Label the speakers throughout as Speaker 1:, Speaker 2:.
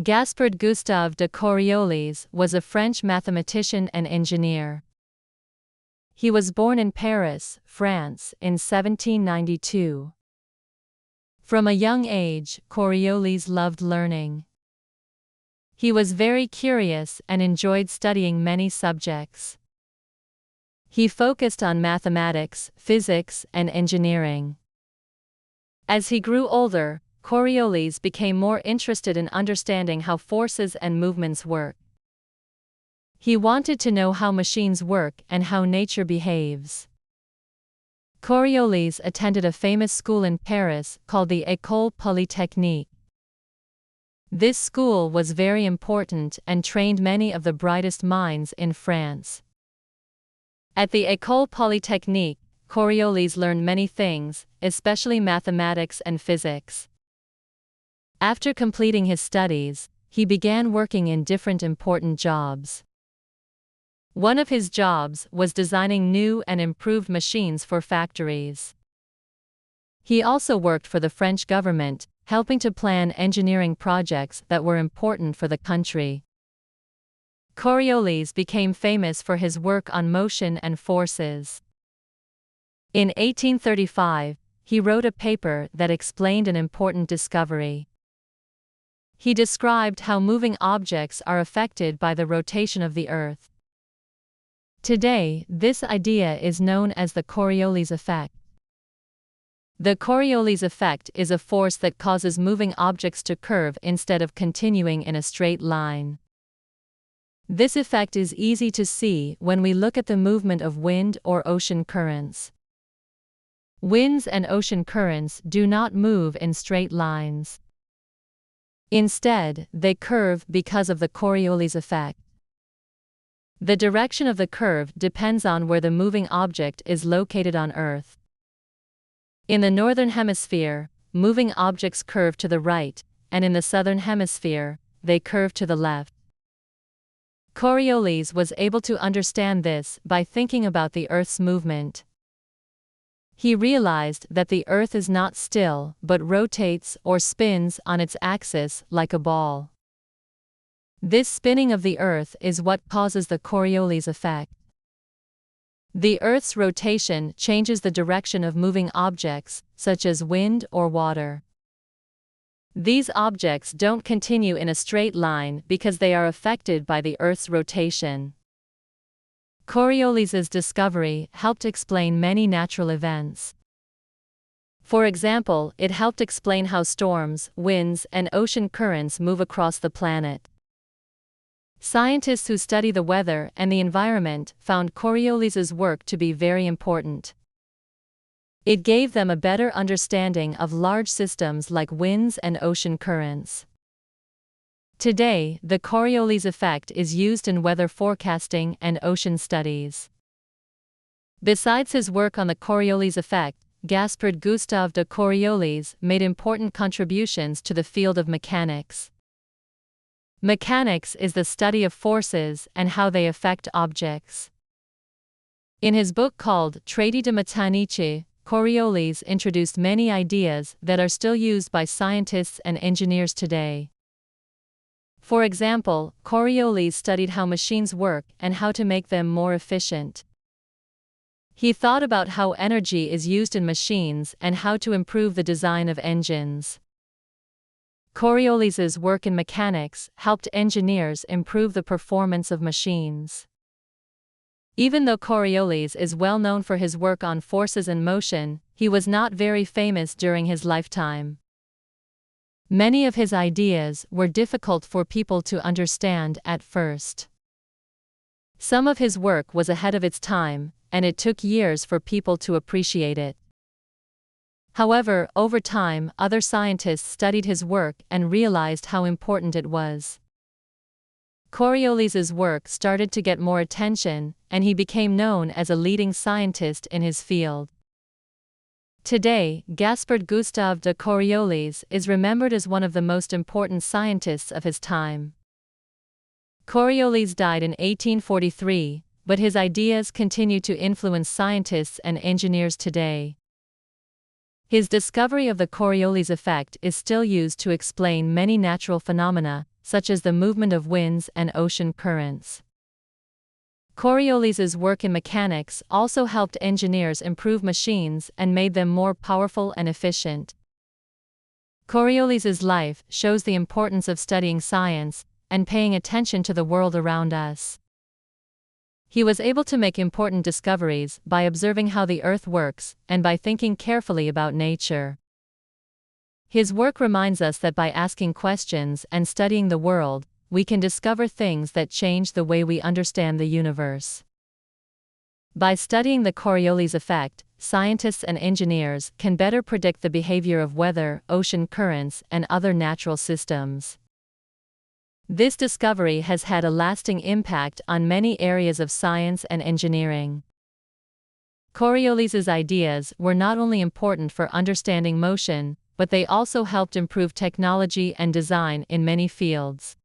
Speaker 1: Gaspard-Gustave de Coriolis was a French mathematician and engineer. He was born in Paris, France, in 1792. From a young age, Coriolis loved learning. He was very curious and enjoyed studying many subjects. He focused on mathematics, physics, and engineering. As he grew older, Coriolis became more interested in understanding how forces and movements work. He wanted to know how machines work and how nature behaves. Coriolis attended a famous school in Paris called the École Polytechnique. This school was very important and trained many of the brightest minds in France. At the École Polytechnique, Coriolis learned many things, especially mathematics and physics. After completing his studies, he began working in different important jobs. One of his jobs was designing new and improved machines for factories. He also worked for the French government, helping to plan engineering projects that were important for the country. Coriolis became famous for his work on motion and forces. In 1835, he wrote a paper that explained an important discovery. He described how moving objects are affected by the rotation of the Earth. Today, this idea is known as the Coriolis effect. The Coriolis effect is a force that causes moving objects to curve instead of continuing in a straight line. This effect is easy to see when we look at the movement of wind or ocean currents. Winds and ocean currents do not move in straight lines. Instead, they curve because of the Coriolis effect. The direction of the curve depends on where the moving object is located on Earth. In the northern hemisphere, moving objects curve to the right, and in the southern hemisphere, they curve to the left. Coriolis was able to understand this by thinking about the Earth's movement. He realized that the Earth is not still but rotates or spins on its axis like a ball. This spinning of the Earth is what causes the Coriolis effect. The Earth's rotation changes the direction of moving objects, such as wind or water. These objects don't continue in a straight line because they are affected by the Earth's rotation. Coriolis's discovery helped explain many natural events. For example, it helped explain how storms, winds, and ocean currents move across the planet. Scientists who study the weather and the environment found Coriolis's work to be very important. It gave them a better understanding of large systems like winds and ocean currents. Today, the Coriolis effect is used in weather forecasting and ocean studies. Besides his work on the Coriolis effect, Gaspard-Gustave de Coriolis made important contributions to the field of mechanics. Mechanics is the study of forces and how they affect objects. In his book called Traité de mécanique, Coriolis introduced many ideas that are still used by scientists and engineers today. For example, Coriolis studied how machines work and how to make them more efficient. He thought about how energy is used in machines and how to improve the design of engines. Coriolis's work in mechanics helped engineers improve the performance of machines. Even though Coriolis is well known for his work on forces and motion, he was not very famous during his lifetime. Many of his ideas were difficult for people to understand at first. Some of his work was ahead of its time, and it took years for people to appreciate it. However, over time, other scientists studied his work and realized how important it was. Coriolis's work started to get more attention, and he became known as a leading scientist in his field. Today, Gaspard-Gustave de Coriolis is remembered as one of the most important scientists of his time. Coriolis died in 1843, but his ideas continue to influence scientists and engineers today. His discovery of the Coriolis effect is still used to explain many natural phenomena, such as the movement of winds and ocean currents. Coriolis's work in mechanics also helped engineers improve machines and made them more powerful and efficient. Coriolis's life shows the importance of studying science and paying attention to the world around us. He was able to make important discoveries by observing how the earth works and by thinking carefully about nature. His work reminds us that by asking questions and studying the world, we can discover things that change the way we understand the universe. By studying the Coriolis effect, scientists and engineers can better predict the behavior of weather, ocean currents, and other natural systems. This discovery has had a lasting impact on many areas of science and engineering. Coriolis's ideas were not only important for understanding motion, but they also helped improve technology and design in many fields.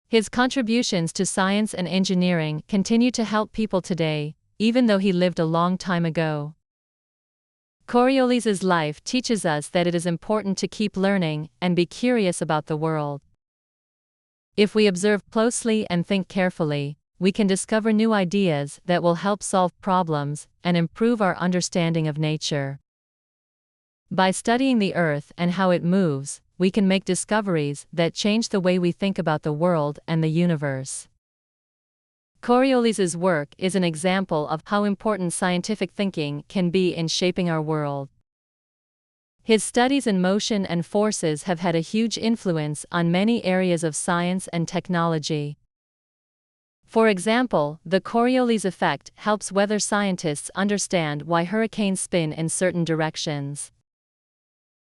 Speaker 1: His contributions to science and engineering continue to help people today, even though he lived a long time ago. Coriolis's life teaches us that it is important to keep learning and be curious about the world. If we observe closely and think carefully, we can discover new ideas that will help solve problems and improve our understanding of nature. By studying the earth and how it moves, we can make discoveries that change the way we think about the world and the universe. Coriolis's work is an example of how important scientific thinking can be in shaping our world. His studies in motion and forces have had a huge influence on many areas of science and technology. For example, the Coriolis effect helps weather scientists understand why hurricanes spin in certain directions.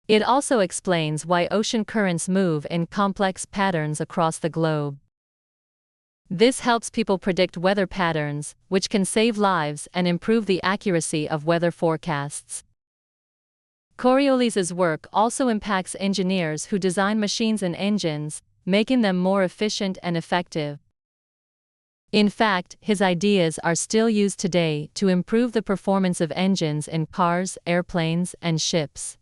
Speaker 1: It also explains why ocean currents move in complex patterns across the globe. This helps people predict weather patterns, which can save lives and improve the accuracy of weather forecasts. Coriolis's work also impacts engineers who design machines and engines, making them more efficient and effective. In fact, his ideas are still used today to improve the performance of engines in cars, airplanes, and ships.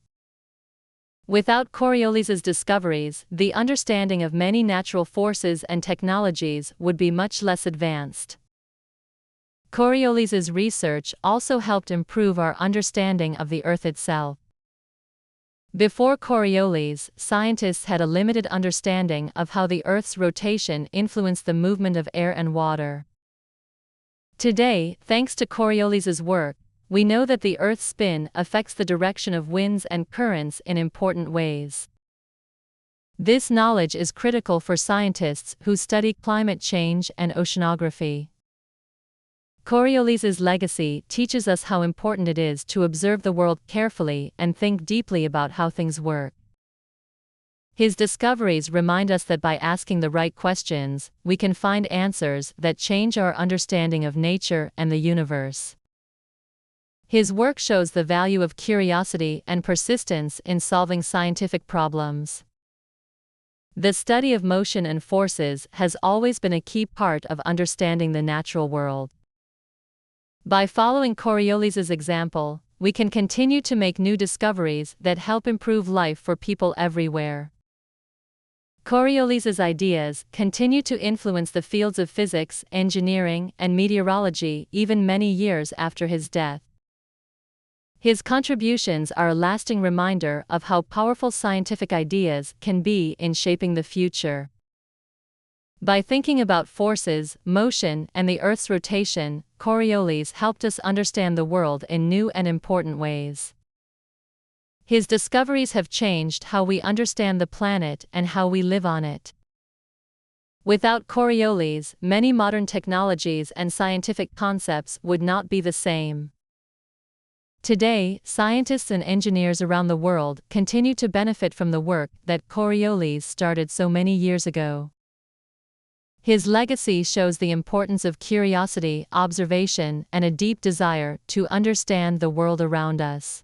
Speaker 1: Without Coriolis's discoveries, the understanding of many natural forces and technologies would be much less advanced. Coriolis's research also helped improve our understanding of the Earth itself. Before Coriolis, scientists had a limited understanding of how the Earth's rotation influenced the movement of air and water. Today, thanks to Coriolis's work, we know that the Earth's spin affects the direction of winds and currents in important ways. This knowledge is critical for scientists who study climate change and oceanography. Coriolis's legacy teaches us how important it is to observe the world carefully and think deeply about how things work. His discoveries remind us that by asking the right questions, we can find answers that change our understanding of nature and the universe. His work shows the value of curiosity and persistence in solving scientific problems. The study of motion and forces has always been a key part of understanding the natural world. By following Coriolis's example, we can continue to make new discoveries that help improve life for people everywhere. Coriolis's ideas continue to influence the fields of physics, engineering, and meteorology even many years after his death. His contributions are a lasting reminder of how powerful scientific ideas can be in shaping the future. By thinking about forces, motion, and the Earth's rotation, Coriolis helped us understand the world in new and important ways. His discoveries have changed how we understand the planet and how we live on it. Without Coriolis, many modern technologies and scientific concepts would not be the same. Today, scientists and engineers around the world continue to benefit from the work that Coriolis started so many years ago. His legacy shows the importance of curiosity, observation, and a deep desire to understand the world around us.